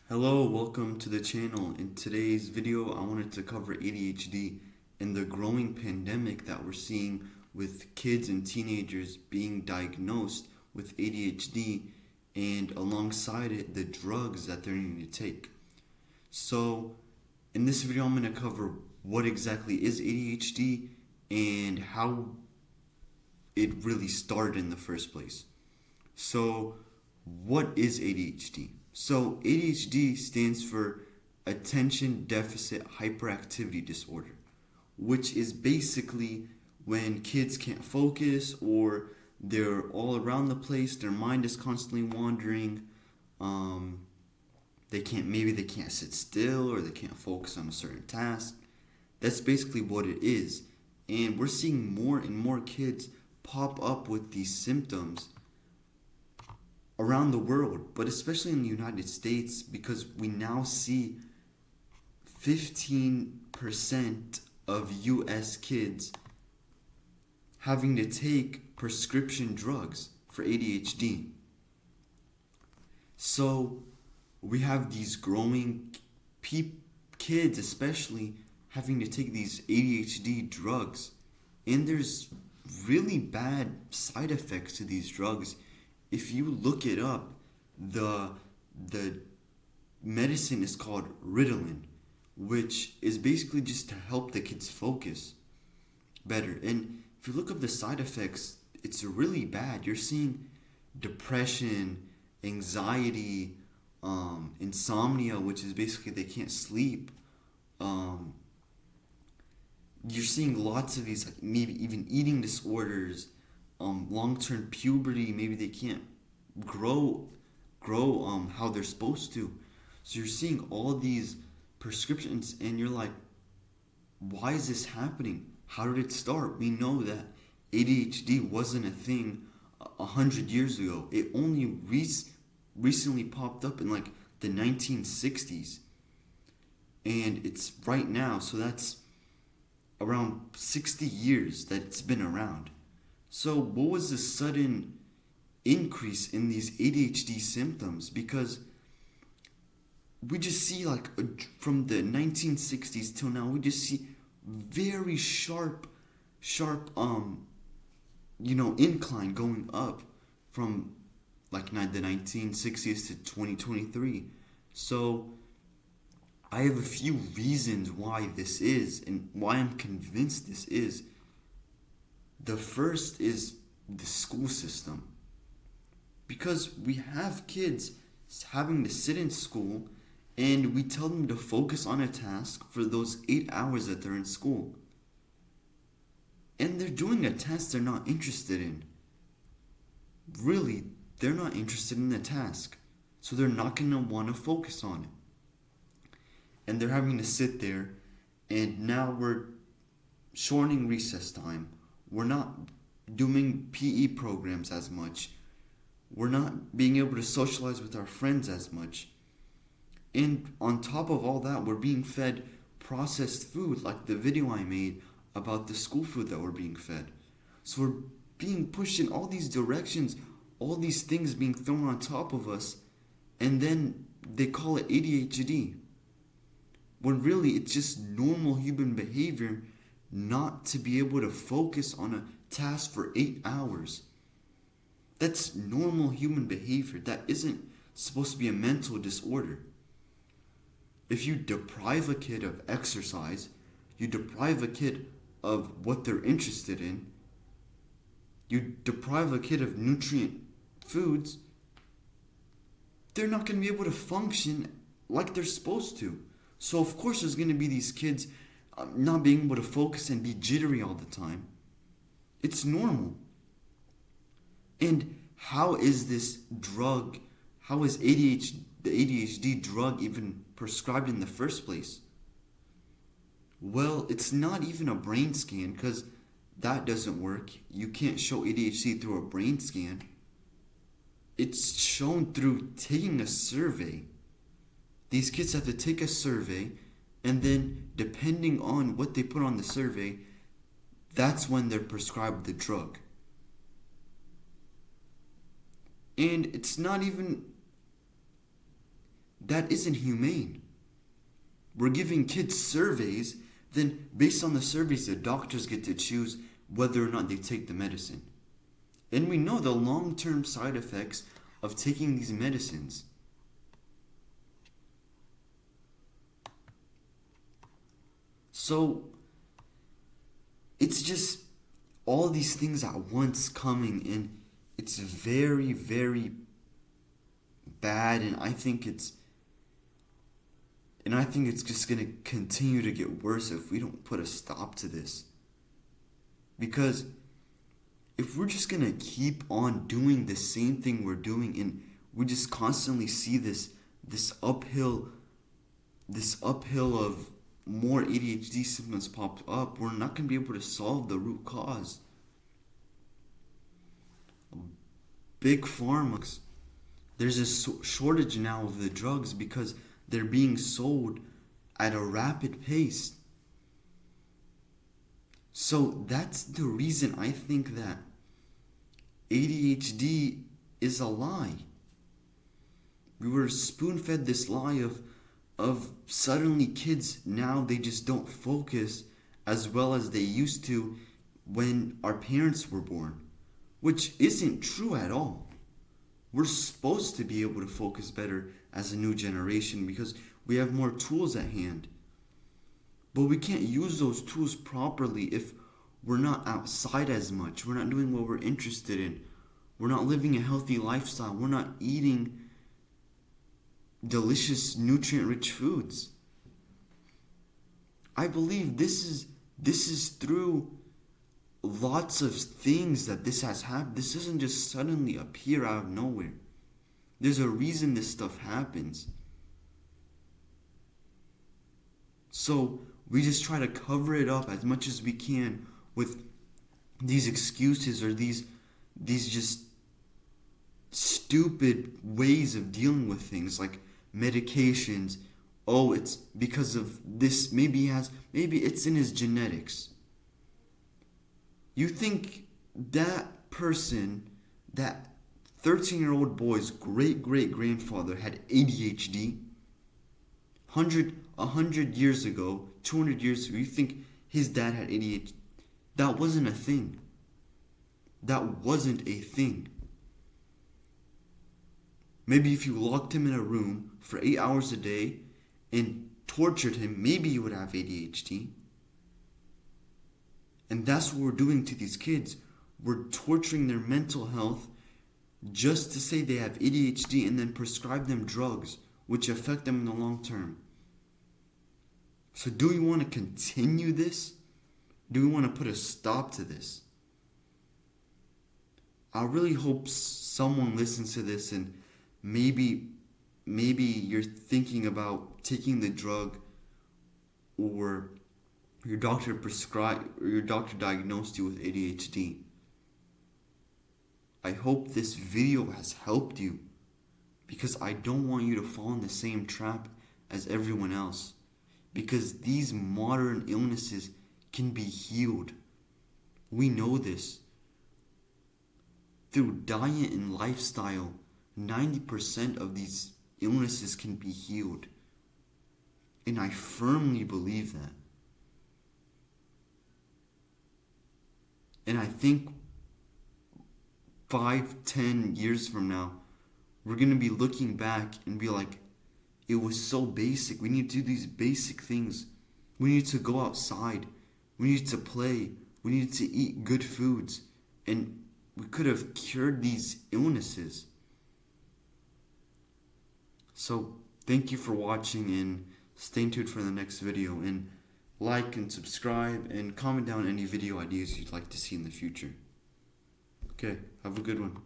Hello, welcome to the channel. In today's video, I wanted to cover ADHD and the growing pandemic that we're seeing with kids and teenagers being diagnosed with ADHD and alongside it, the drugs that they're needing to take. So, in this video, I'm going to cover what exactly is ADHD and how it really started in the first place. So, what is ADHD? So, ADHD stands for Attention Deficit Hyperactivity Disorder, which is basically when kids can't focus or they're all around the place, their mind is constantly wandering. They can't sit still or they can't focus on a certain task. That's basically what it is. And we're seeing more and more kids pop up with these symptoms around the world, but especially in the United States, because we now see 15% of US kids having to take prescription drugs for ADHD. So we have these growing kids especially having to take these ADHD drugs, and there's really bad side effects to these drugs. If you look it up, the medicine is called Ritalin, which is basically just to help the kids focus better. And if you look up the side effects, it's really bad. You're seeing depression, anxiety, insomnia, which is basically they can't sleep. You're seeing lots of these, like maybe even eating disorders, long-term puberty. Maybe they can't grow how they're supposed to. So you're seeing all these prescriptions, and you're like, why is this happening? How did it start? We know that ADHD wasn't a thing 100 years ago. It only recently popped up in like the 1960s, and it's right now. So that's around 60 years that it's been around. So what was the sudden increase in these ADHD symptoms? Because we just see from the 1960s till now, we just see very sharp incline going up from like the 1960s to 2023. So I have a few reasons why this is and why I'm convinced this is. The first is the school system. Because we have kids having to sit in school and we tell them to focus on a task for those 8 hours that they're in school. And they're doing a test they're not interested in. Really, they're not interested in the task. So they're not going to want to focus on it. And they're having to sit there, and now we're shortening recess time. We're not doing PE programs as much. We're not being able to socialize with our friends as much. And on top of all that, we're being fed processed food, like the video I made about the school food that we're being fed. So we're being pushed in all these directions, all these things being thrown on top of us, and then they call it ADHD. When really it's just normal human behavior not to be able to focus on a task for 8 hours. That's normal human behavior. That isn't supposed to be a mental disorder. If you deprive a kid of exercise, you deprive a kid of what they're interested in, you deprive a kid of nutrient foods, they're not going to be able to function like they're supposed to. So of course there's going to be these kids not being able to focus and be jittery all the time. It's normal. And how is this drug, how is the ADHD drug even prescribed in the first place? Well, it's not even a brain scan, because that doesn't work. You can't show ADHD through a brain scan. It's shown through taking a survey. These kids have to take a survey, and then depending on what they put on the survey, that's when they're prescribed the drug. And it's not even that isn't humane. We're giving kids surveys, then based on the surveys, the doctors get to choose whether or not they take the medicine. And we know the long-term side effects of taking these medicines. So, it's just all these things at once coming, and it's very, very bad, and I think it's just going to continue to get worse if we don't put a stop to this. Because if we're just going to keep on doing the same thing we're doing, and we just constantly see this uphill of more ADHD symptoms pop up, we're not going to be able to solve the root cause. Big pharma, there's a shortage now of the drugs because they're being sold at a rapid pace. So that's the reason I think that ADHD is a lie. We were spoon-fed this lie of suddenly kids now they just don't focus as well as they used to when our parents were born, which isn't true at all. We're supposed to be able to focus better as a new generation because we have more tools at hand. But we can't use those tools properly if we're not outside as much. We're not doing what we're interested in. We're not living a healthy lifestyle. We're not eating delicious, nutrient-rich foods. I believe this is through lots of things that this has happened. This doesn't just suddenly appear out of nowhere. There's a reason this stuff happens. So we just try to cover it up as much as we can with these excuses or these just stupid ways of dealing with things like medications. Oh, it's because of this. Maybe it's in his genetics. You think that person, that 13-year-old boy's great-great-grandfather had ADHD? 100 years ago, 200 years ago, you think his dad had ADHD? That wasn't a thing. That wasn't a thing. Maybe if you locked him in a room for 8 hours a day and tortured him, maybe he would have ADHD. And that's what we're doing to these kids. We're torturing their mental health just to say they have ADHD and then prescribe them drugs which affect them in the long term. So do we want to continue this? Do we want to put a stop to this? I really hope someone listens to this and maybe you're thinking about taking the drug, or your doctor diagnosed you with ADHD. I hope this video has helped you, because I don't want you to fall in the same trap as everyone else, because these modern illnesses can be healed. We know this. Through diet and lifestyle, 90% of these illnesses can be healed. And I firmly believe that. And I think 5-10 years from now, we're going to be looking back and be like, it was so basic. We need to do these basic things. We need to go outside. We need to play. We need to eat good foods. And we could have cured these illnesses. So, thank you for watching, and stay tuned for the next video. And like and subscribe and comment down any video ideas you'd like to see in the future. Okay, have a good one.